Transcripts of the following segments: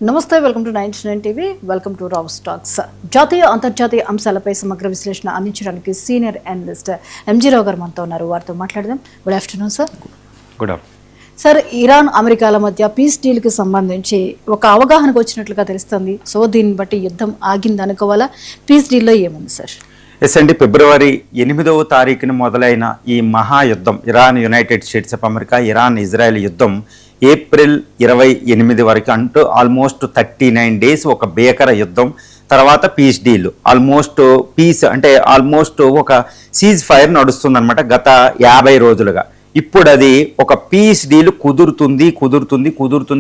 నమస్తే, welcome to 99 TV. Welcome to Rao stocks. జాతీయ అంతర్జాతీయ అంశాలపై సమగ్ర విశ్లేషణ అందించడానికి సీనియర్ అనలిస్ట్ ఎంజీ రావు గారు మనతో ఉన్నారు. వారితో మాట్లాడదాం. Good afternoon sir. Good afternoon sir. Iran అమెరికాల మధ్య పీస్ డీల్కి సంబంధించి ఒక అవగాహనకు వచ్చినట్లుగా తెలుస్తుంది. సో దీన్ని బట్టి యుద్ధం ఆగింది అనుకోవాలా? పీస్ డీల్లో ఏముంది సార్? ఎస్ అండి, ఫిబ్రవరి 8వ తారీఖున మొదలైన ఈ మహాయుద్ధం, Iran United States of America, Iran Israel యుద్ధం ఏప్రిల్ 28 వరకు అంటూ ఆల్మోస్ట్ 39 డేస్ ఒక భీకర యుద్ధం. తర్వాత పీస్ డీల్, ఆల్మోస్ట్ పీస్ అంటే ఆల్మోస్ట్ ఒక సీజ్ ఫైర్ నడుస్తుందన్నమాట గత 50 రోజులుగా. ఇప్పుడు అది ఒక పీస్ డీల్ కుదురుతుంది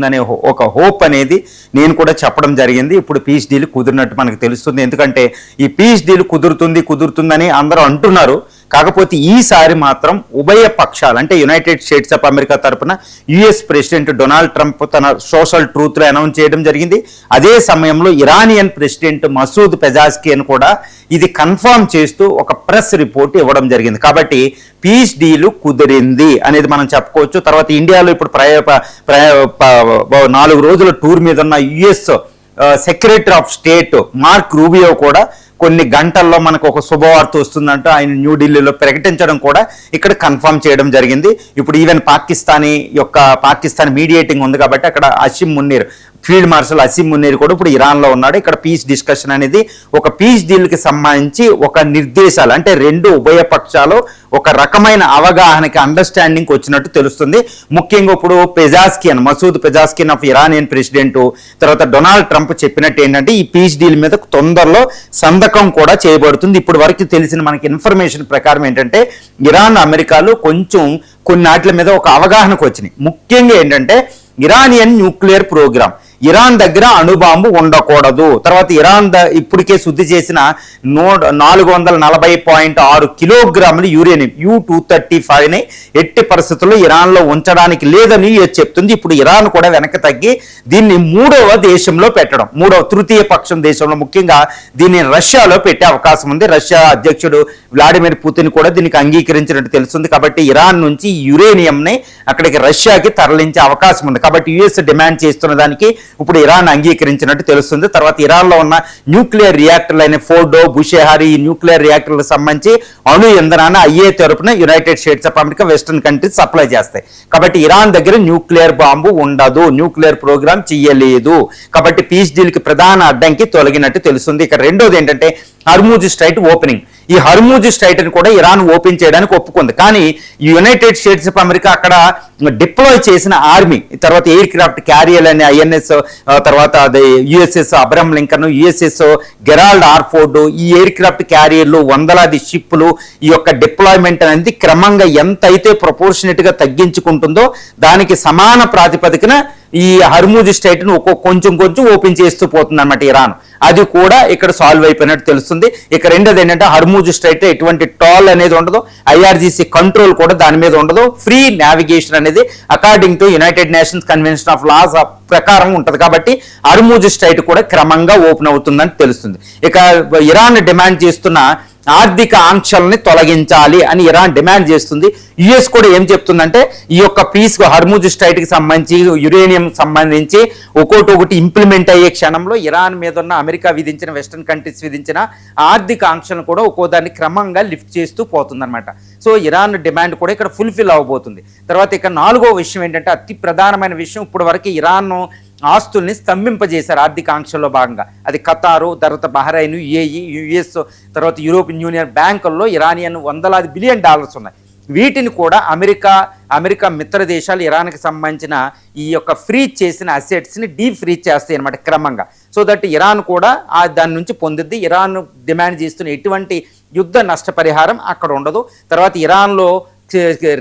అనే ఒక హోప్ అనేది నేను కూడా చెప్పడం జరిగింది. ఇప్పుడు పీస్ డీల్ కుదిరినట్టు మనకు తెలుస్తుంది. ఎందుకంటే ఈ పీస్ డీల్ కుదురుతుందని అందరూ అంటున్నారు. కాకపోతే ఈసారి మాత్రం ఉభయ పక్షాలు అంటే యునైటెడ్ స్టేట్స్ ఆఫ్ అమెరికా తరఫున యుఎస్ ప్రెసిడెంట్ డొనాల్డ్ ట్రంప్ తన సోషల్ ట్రూత్లో అనౌన్స్ చేయడం జరిగింది. అదే సమయంలో ఇరానియన్ ప్రెసిడెంట్ మసూద్ పెజాస్కియన్ కూడా ఇది కన్ఫర్మ్ చేస్తూ ఒక ప్రెస్ రిపోర్ట్ ఇవ్వడం జరిగింది. కాబట్టి పీస్ డీల్ కుదిరింది అనేది మనం చెప్పుకోవచ్చు. తర్వాత ఇండియాలో ఇప్పుడు 4 రోజుల టూర్ మీద ఉన్న US secretary of state mark Rubio కూడా కొన్ని గంటల్లో మనకు ఒక శుభవార్త వస్తుందంటూ ఆయన న్యూఢిల్లీలో ప్రకటించడం కూడా ఇక్కడ కన్ఫర్మ్ చేయడం జరిగింది. ఇప్పుడు ఈవెన్ పాకిస్తాన్ మీడియేటింగ్ ఉంది కాబట్టి అక్కడ అసిం మున్నీర్, ఫీల్డ్ మార్షల్ అసిం మున్నీర్ కూడా ఇప్పుడు ఇరాన్లో ఉన్నాడు. ఇక్కడ పీస్ డిస్కషన్ అనేది ఒక పీస్ డీల్కి సంబంధించి ఒక నిర్దేశాలు అంటే రెండు ఉభయ పక్షాలు ఒక రకమైన అవగాహనకి అండర్స్టాండింగ్ వచ్చినట్టు తెలుస్తుంది. ముఖ్యంగా ఇప్పుడు మసూద్ పెజాస్కియన్ ఆఫ్ ఇరానియన్ ప్రెసిడెంట్, తర్వాత డొనాల్డ్ ట్రంప్ చెప్పినట్టు ఏంటంటే ఈ పీస్ డీల్ మీద తొందరలో సంతకం కూడా చేయబడుతుంది. ఇప్పుడు వరకు తెలిసిన మనకి ఇన్ఫర్మేషన్ ప్రకారం ఏంటంటే ఇరాన్ అమెరికాలు కొంచెం కొన్నాట్ల మీద ఒక అవగాహనకు వచ్చినాయి. ముఖ్యంగా ఏంటంటే ఇరానియన్ న్యూక్లియర్ ప్రోగ్రామ్, ఇరాన్ దగ్గర అణుబాంబు ఉండకూడదు. తర్వాత ఇరాన్ ఇప్పటికే శుద్ధి చేసిన 440.6 కిలోగ్రాములు యురేనియం U-235ని ఎట్టి పరిస్థితుల్లో ఇరాన్లో ఉంచడానికి లేదని యుఎస్ చెప్తుంది. ఇప్పుడు ఇరాన్ కూడా వెనక్కి తగ్గి దీన్ని తృతీయ పక్షం దేశంలో ముఖ్యంగా దీన్ని రష్యాలో పెట్టే అవకాశం ఉంది. రష్యా అధ్యక్షుడు వ్లాడిమిర్ పుతిన్ కూడా దీనికి అంగీకరించినట్టు తెలుస్తుంది. కాబట్టి ఇరాన్ నుంచి యురేనియంని అక్కడికి రష్యాకి తరలించే అవకాశం ఉంది. కాబట్టి యుఎస్ డిమాండ్ చేస్తున్న దానికి ఇప్పుడు ఇరాన్ అంగీకరించినట్టు తెలుస్తుంది. తర్వాత ఇరాన్లో ఉన్న న్యూక్లియర్ రియాక్టర్లు అయిన ఫోర్డో, బుషెహార్, ఈ న్యూక్లియర్ రియాక్టర్లకు సంబంధించి అణు ఇంధనాన్ని ఐఏ తరపున United States of America, western countries supply చేస్తాయి. కాబట్టి ఇరాన్ దగ్గర న్యూక్లియర్ బాంబు ఉండదు, న్యూక్లియర్ ప్రోగ్రామ్ చెయ్యలేదు. కాబట్టి పీస్ డీల్ కి ప్రధాన అడ్డంకి తొలగినట్టు తెలుస్తుంది. ఇక రెండోది ఏంటంటే హర్మూజ్ స్ట్రైట్ ఓపెనింగ్. ఈ హర్మూజ్ స్ట్రైట్ ని కూడా ఇరాన్ ఓపెన్ చేయడానికి ఒప్పుకుంది. కానీ యునైటెడ్ స్టేట్స్ ఆఫ్ అమెరికా అక్కడ డిప్లాయ్ చేసిన ఆర్మీ, తర్వాత ఎయిర్ క్రాఫ్ట్ క్యారియర్ అనే INS, తర్వాత అది USS Abraham Lincoln, USS Gerald ఆర్ఫోర్డ్, ఈ ఎయిర్ క్రాఫ్ట్ క్యారియర్లు, వందలాది షిప్లు, ఈ యొక్క డిప్లాయ్మెంట్ అనేది క్రమంగా ఎంతైతే ప్రపోర్షనేట్ గా తగ్గించుకుంటుందో దానికి సమాన ప్రాతిపదికన ఈ హర్మూజ్ స్ట్రైట్ ను కొంచెం ఓపెన్ చేస్తూ పోతుంది అన్నమాట ఇరాన్. అది కూడా ఇక్కడ సాల్వ్ అయిపోయినట్టు తెలుస్తుంది. ఇక రెండోది ఏంటంటే హర్మూజ్ స్ట్రైట్ ఎటువంటి టాల్ అనేది ఉండదు, IRGC కంట్రోల్ కూడా దాని మీద ఉండదు, ఫ్రీ నావిగేషన్ అనేది according to United Nations convention of laws ప్రకారం ఉంటుంది. కాబట్టి హర్మూజ్ స్ట్రైట్ కూడా క్రమంగా ఓపెన్ అవుతుందని తెలుస్తుంది. ఇక ఇరాన్ డిమాండ్ చేస్తున్న ఆర్థిక ఆంక్షల్ని తొలగించాలి అని ఇరాన్ డిమాండ్ చేస్తుంది. యుఎస్ కూడా ఏం చెప్తుందంటే ఈ యొక్క పీస్ హర్మూజ్ స్ట్రైట్ కి సంబంధించి, యురేనియం సంబంధించి ఒకటి ఇంప్లిమెంట్ అయ్యే క్షణంలో ఇరాన్ మీద ఉన్న అమెరికా విధించిన, వెస్టర్న్ కంట్రీస్ విధించిన ఆర్థిక ఆంక్షలను కూడా ఒక్కోదాన్ని క్రమంగా లిఫ్ట్ చేస్తూ పోతుందన్నమాట. సో ఇరాన్ డిమాండ్ కూడా ఇక్కడ ఫుల్ఫిల్ అవ్వబోతుంది. తర్వాత ఇక 4వ విషయం ఏంటంటే అతి ప్రధానమైన విషయం, ఇప్పుడు వరకు ఇరాన్ ఆస్తుల్ని స్తంభింపజేశారు ఆర్థిక ఆంక్షల్లో భాగంగా. అది ఖతారు, తర్వాత బహ్రైన్, UAE, US, తర్వాత యూరోపియన్ యూనియన్ బ్యాంకుల్లో ఇరానియన్ $100 బిలియన్ ఉన్నాయి. వీటిని కూడా అమెరికా మిత్ర దేశాలు ఇరాన్కి సంబంధించిన ఈ యొక్క ఫ్రీజ్ చేసిన అసెట్స్ని డీఫ్రీజ్ చేస్తాయి అనమాట క్రమంగా. సో దట్ ఇరాన్ కూడా దాని నుంచి పొందిద్ది. ఇరాన్ డిమాండ్ చేస్తున్న ఎటువంటి యుద్ధ నష్టపరిహారం అక్కడ ఉండదు. తర్వాత ఇరాన్లో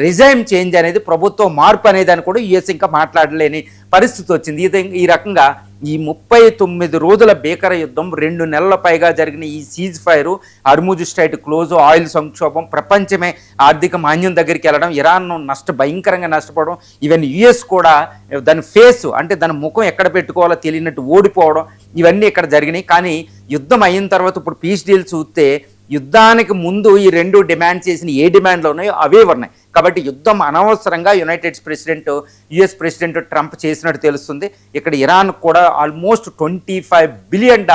రిజైమ్ చేంజ్ అనేది, ప్రభుత్వ మార్పు అనేది అని కూడా యుఎస్ ఇంకా మాట్లాడలేని పరిస్థితి వచ్చింది. ఈ రకంగా ఈ 39 రోజుల భీకర యుద్ధం, 2 నెలల పైగా జరిగిన ఈ cease fire, Hormuz straight close, oil సంక్షోభం, ప్రపంచమే ఆర్థిక మాన్యం దగ్గరికి వెళ్ళడం, ఇరాన్ భయంకరంగా నష్టపోవడం, ఈవెన్ యుఎస్ కూడా దాని ఫేస్ అంటే దాని ముఖం ఎక్కడ పెట్టుకోవాలో తెలియనట్టు ఓడిపోవడం, ఇవన్నీ ఇక్కడ జరిగినాయి. కానీ యుద్ధం అయిన తర్వాత ఇప్పుడు పీస్ డీల్ చూస్తే యుద్ధానికి ముందు ఈ రెండు డిమాండ్ చేసిన ఏ డిమాండ్లు ఉన్నాయో అవే ఉన్నాయి. కాబట్టి యుద్ధం అనవసరంగా యుఎస్ ప్రెసిడెంట్ ట్రంప్ చేసినట్టు తెలుస్తుంది. ఇక్కడ ఇరాన్ కూడా ఆల్మోస్ట్ $25 బిలియన్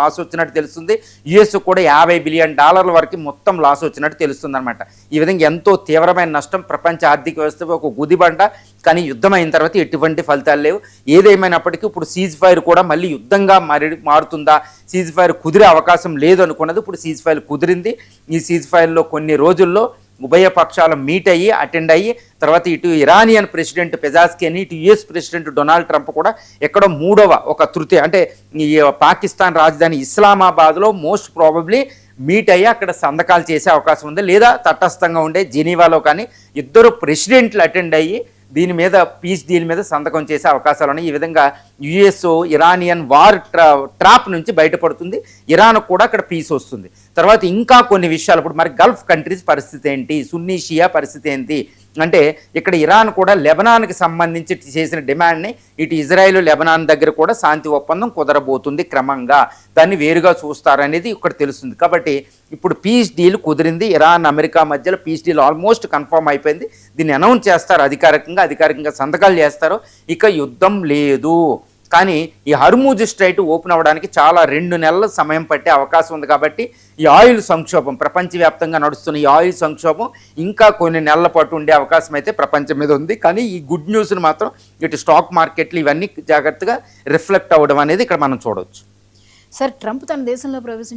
లాస్ వచ్చినట్టు తెలుస్తుంది. యుఎస్ కూడా $50 బిలియన్ వరకు మొత్తం లాస్ వచ్చినట్టు తెలుస్తుంది అనమాట. ఈ విధంగా ఎంతో తీవ్రమైన నష్టం, ప్రపంచ ఆర్థిక వ్యవస్థ ఒక గుదిబండ. కానీ యుద్ధం అయిన తర్వాత ఎటువంటి ఫలితాలు లేవు. ఏదేమైనప్పటికీ ఇప్పుడు సీజ్ ఫైర్ కూడా మళ్ళీ యుద్ధంగా మారుతుందా, సీజ్ ఫైర్ కుదిరే అవకాశం లేదు అనుకున్నది ఇప్పుడు సీజ్ ఫైర్ కుదిరింది. ఈ సీజ్ ఫైర్లో కొన్ని రోజుల్లో ఉభయ పక్షాలు మీట్ అయ్యి అటెండ్ అయ్యి తర్వాత ఇటు ఇరానియన్ ప్రెసిడెంట్ పెజాస్కియన్, ఇటు యుఎస్ ప్రెసిడెంట్ డొనాల్డ్ ట్రంప్ కూడా ఎక్కడో మూడవ ఒక తృతీయ అంటే ఈ పాకిస్తాన్ రాజధాని ఇస్లామాబాద్లో మోస్ట్ ప్రాబబ్లీ మీట్ అయ్యి అక్కడ సంతకాలు చేసే అవకాశం ఉంది. లేదా తటస్థంగా ఉండే జెనీవాలో కానీ ఇద్దరు ప్రెసిడెంట్లు అటెండ్ అయ్యి దీని మీద పీస్ డీల్ మీద సంతకం చేసే అవకాశాలు ఉన్నాయి. ఈ విధంగా యుఎస్ ఇరానియన్ వార్ ట్రాప్ నుంచి బయటపడుతుంది. ఇరాన్ కూడా అక్కడ పీస్ వస్తుంది. తర్వాత ఇంకా కొన్ని విషయాలు ఇప్పుడు మరి గల్ఫ్ కంట్రీస్ పరిస్థితి ఏంటి, సున్నీ షియా పరిస్థితి ఏంటి అంటే ఇక్కడ ఇరాన్ కూడా లెబనాన్కి సంబంధించి చేసిన డిమాండ్ని ఇటు ఇజ్రాయెల్ లెబనాన్ దగ్గర కూడా శాంతి ఒప్పందం కుదరబోతుంది. క్రమంగా దాన్ని వేరుగా చూస్తారనేది ఇక్కడ తెలుస్తుంది. కాబట్టి ఇప్పుడు పీస్ డీల్ కుదిరింది. ఇరాన్ అమెరికా మధ్యలో పీస్ డీల్ ఆల్మోస్ట్ కన్ఫర్మ్ అయిపోయింది. దీన్ని అనౌన్స్ చేస్తారు అధికారికంగా సంతకాలు చేస్తారు. ఇక యుద్ధం లేదు. కానీ ఈ హర్మూజ్ స్ట్రైట్ ఓపెన్ అవ్వడానికి చాలా 2 నెలల సమయం పట్టే అవకాశం ఉంది. కాబట్టి ఈ ఆయిల్ సంక్షోభం, ప్రపంచవ్యాప్తంగా నడుస్తున్న ఈ ఆయిల్ సంక్షోభం ఇంకా కొన్ని నెలల పాటు ఉండే అవకాశం అయితే ప్రపంచం మీద ఉంది. కానీ ఈ గుడ్ న్యూస్ని మాత్రం ఇటు స్టాక్ మార్కెట్లు ఇవన్నీ జాగ్రత్తగా రిఫ్లెక్ట్ అవ్వడం అనేది ఇక్కడ మనం చూడవచ్చు. సార్, ట్రంప్ తన దేశంలో ప్రవేశించిన